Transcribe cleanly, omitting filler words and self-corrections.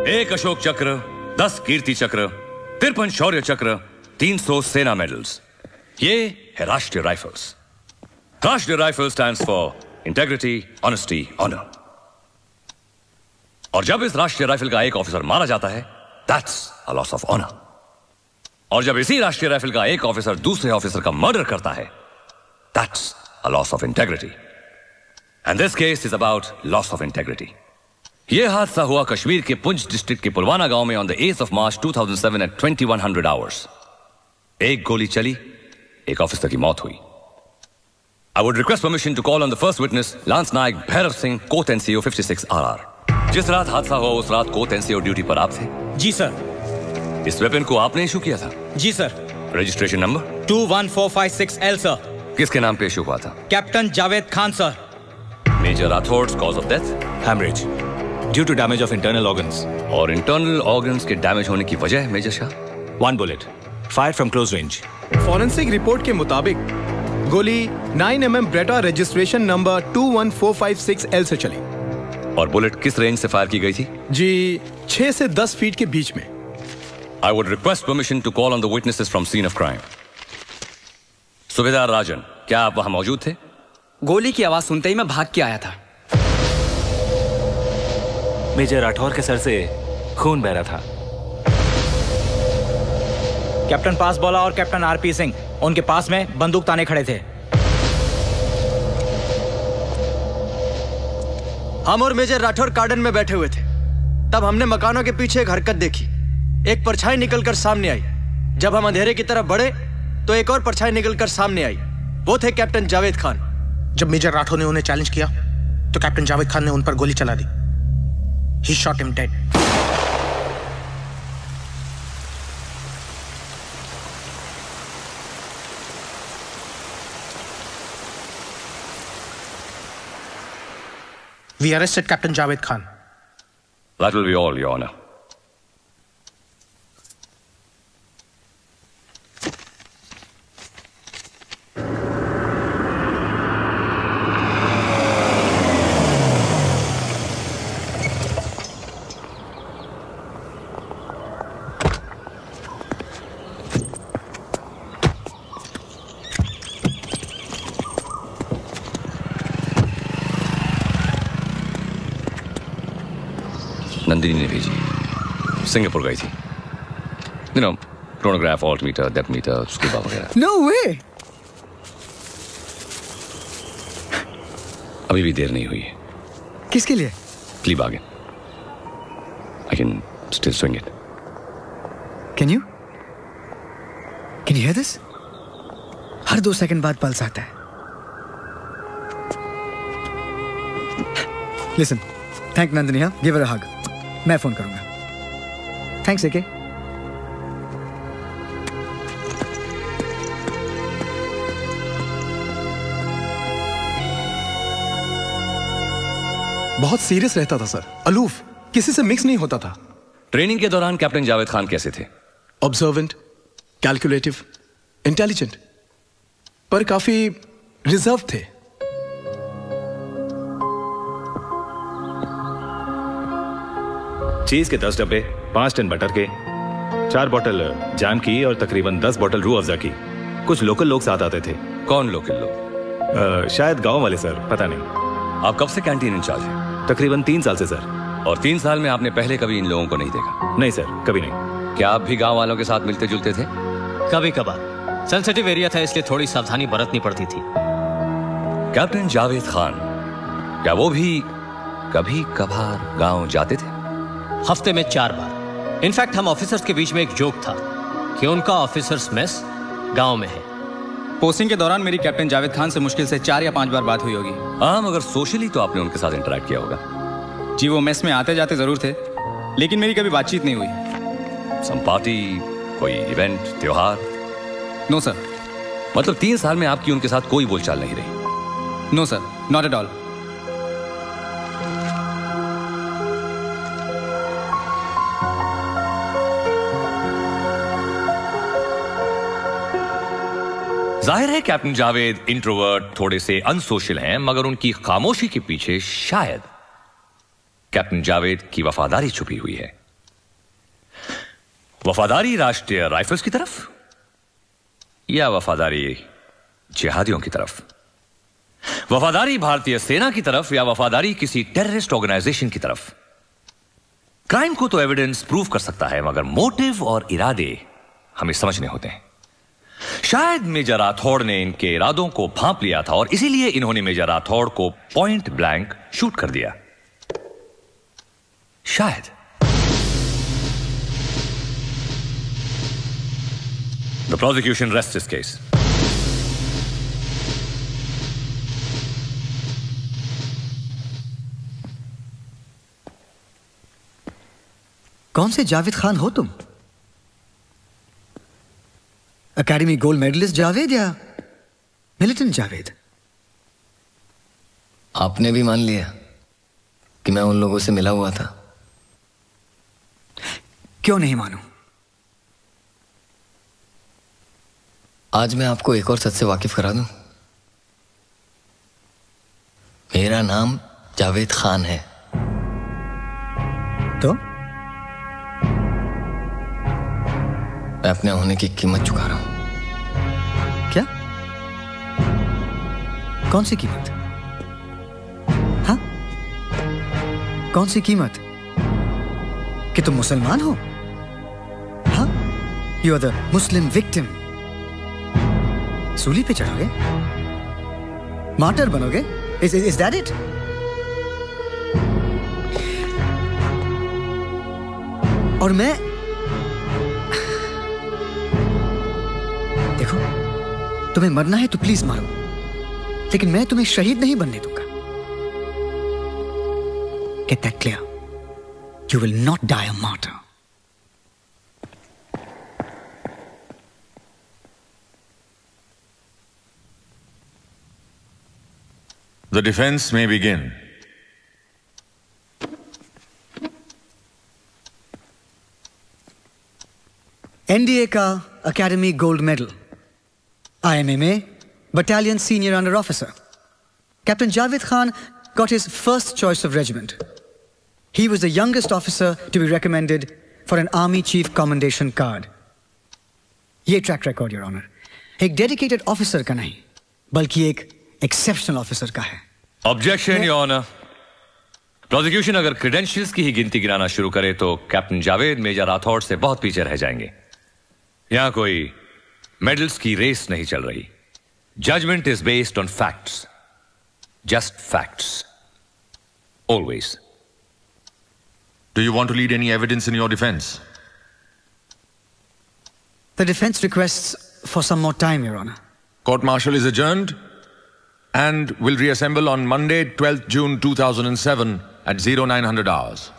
1 अशोक चक्र, 10 कीर्ति चक्र, 53 शौर्य चक्र, 300 सेना मेडल्स। ये है Rashtriya rifles. Rashtriya rifle stands for integrity, honesty, honour. और जब इस राष्ट्रीय राइफल का एक ऑफिसर मारा जाता है, that's a loss of honour. और जब इसी राष्ट्रीय राइफल का एक ऑफिसर दूसरे ऑफिसर का मर्डर करता है, that's a loss of integrity. And this case is about loss of integrity. यह हादसा हुआ कश्मीर के पुंछ डिस्ट्रिक्ट के पुलवाना गांव में on the 8th of March 2007 at 2100 hours। एक गोली चली, एक ऑफिसर की मौत हुई। I would request permission to call on the first witness, Lance Naik Bhairav Singh, Court NCO 56 RR। जिस रात हादसा हुआ उस रात कोर्ट NCO ड्यूटी पर आप थे? जी सर। इस वेपन को आपने इशू किया था? जी sir. Registration number 21456L sir. किसके नाम पे इशू हुआ था? Captain Javed Khan sir. Major Rathore, cause of death? Haemorrhage due to damage of internal organs. और इंटरनल ऑर्गन्स के डैमेज होने की वजह major Shah? 1 bullet fire from close range. Forensic report के मुताबिक गोली 9mm Beretta registration number 21456L से चली। और बुलेट किस रेंज से फायर की गई थी? जी 6 से 10 फीट के बीच में। I would request permission to call on the witnesses from scene of crime। सुबेदार राजन, क्या आप वहां मौजूद थे? गोली की आवाज सुनते ही मैं भाग के आया था। मेजर राठौर के सर से खून बह रहा था। कैप्टन पासबॉला और कैप्टन आरपी सिंह उनके पास में बंदूक ताने खड़े थे। हम और मेजर राठौर गार्डन में बैठे हुए थे। तब हमने मकानों के पीछे एक हरकत देखी। एक परछाई निकलकर सामने आई। जब हम अंधेरे की तरफ बढ़े तो एक और परछाई निकलकर सामने आई। वो थे कैप्टन जावेद खान। जब मेजर राठौर ने उन्हें चैलेंज किया तो कैप्टन जावेद खान ने उन पर गोली चला दी। He shot him dead। We arrested Captain Javed Khan। That will be all, Your Honor। Nandini ने भेजी, सिंगापुर गई थी। You know, chronograph, altimeter, depth meter, scuba वगैरह। No way। अभी भी देर नहीं हुई है। किसके लिए? Plea bargain। I can still swing it। Can you hear this? Her 2 second बाद पल्स आता है। Listen, thank Nandini, huh? Give her a hug। मैं फोन करूंगा। थैंक्स एके। बहुत सीरियस रहता था सर, अलूफ, किसी से मिक्स नहीं होता था। ट्रेनिंग के दौरान कैप्टन जावेद खान कैसे थे? ऑब्जर्वेंट, कैलकुलेटिव, इंटेलिजेंट, पर काफी रिजर्व थे। चीज के 10 डब्बे, 5 टन बटर के, 4 बोतल जैम की और तकरीबन 10 बोतल रूह अफ़ज़ा की। कुछ लोकल लोग साथ आते थे। कौन लोकल लोग? शायद गांव वाले सर, पता नहीं। आप कब से कैंटीन इंचार्ज हैं? तकरीबन 3 साल से सर। और 3 साल में आपने पहले कभी इन लोगों को नहीं देखा? नहीं सर, कभी नहीं। क्या आप भी गांव वालों के साथ मिलते जुलते थे? कभी कभार। सेंसिटिव एरिया था इसलिए थोड़ी सावधानी बरतनी पड़ती थी। कैप्टन जावेद खान, क्या वो भी कभी कभार गांव जाते थे? हफ्ते में 4 बार। इनफैक्ट हम ऑफिसर्स के बीच में एक जोक था कि उनका ऑफिसर्स मेस गांव में है। पोस्टिंग के दौरान मेरी कैप्टन जावेद खान से मुश्किल से 4 या 5 बार बात हुई होगी। हाँ, मगर सोशली तो आपने उनके साथ इंटरेक्ट किया होगा। जी, वो मेस में आते जाते जरूर थे, लेकिन मेरी कभी बातचीत नहीं हुई। सम पार्टी, कोई इवेंट, त्योहार? No sir. मतलब 3 साल में आपकी उनके साथ कोई बोलचाल नहीं रही? No sir, not at all. जाहिर है कैप्टन जावेद इंट्रोवर्ट, थोड़े से अनसोशल हैं, मगर उनकी खामोशी के पीछे शायद कैप्टन जावेद की वफादारी छुपी हुई है। वफादारी राष्ट्रीय राइफल्स की तरफ या वफादारी जिहादियों की तरफ? वफादारी भारतीय सेना की तरफ या वफादारी किसी टेररिस्ट ऑर्गेनाइजेशन की तरफ? क्राइम को तो एविडेंस प्रूव कर सकता है, मगर मोटिव और इरादे हमें समझने होते हैं। शायद मेजर राठौड़ ने इनके इरादों को भांप लिया था और इसीलिए इन्होंने मेजर राठौड़ को पॉइंट ब्लैंक शूट कर दिया। शायद। The prosecution rests this case. कौन से जावेद खान हो तुम? एकेडमी गोल्ड मेडलिस्ट जावेद या मिलिटेंट जावेद? आपने भी मान लिया कि मैं उन लोगों से मिला हुआ था। क्यों नहीं मानूं? आज मैं आपको एक और सच से वाकिफ करा दूं। मेरा नाम जावेद खान है। तो मैं अपने होने की कीमत चुका रहा हूं। क्या? कौन सी कीमत? हाँ, कौन सी कीमत? कि तुम मुसलमान हो? हाँ, you are the Muslim victim. सूली पे चढ़ोगे? मार्टर बनोगे? Is that it? और मैं देखो, तुम्हें मरना है तो प्लीज मारो, लेकिन मैं तुम्हें शहीद नहीं बनने दूंगा। Get that clear? You will not die a martyr. The defense may begin. NDA का academy gold medal, IMMA battalion senior under officer. Captain Javed Khan got his first choice of regiment. He was the youngest officer to be recommended for an army chief commendation card. ये track record, Your Honor, एक dedicated officer का नहीं, बल्कि एक exceptional officer का है। Objection, Your Honor. Prosecution अगर credentials की ही गिनती गिनाना शुरू करे तो कैप्टन जावेद मेजर राठौड़ से बहुत पीछे रह जाएंगे। यहां कोई मेडल्स की रेस नहीं चल रही। Judgement is based on facts, just facts, always. Do you want to lead any evidence in your defense? The defense requests for some more time, Your Honor. Court-martial is adjourned and will reassemble on Monday, 12th June 2007 at 0900 hours.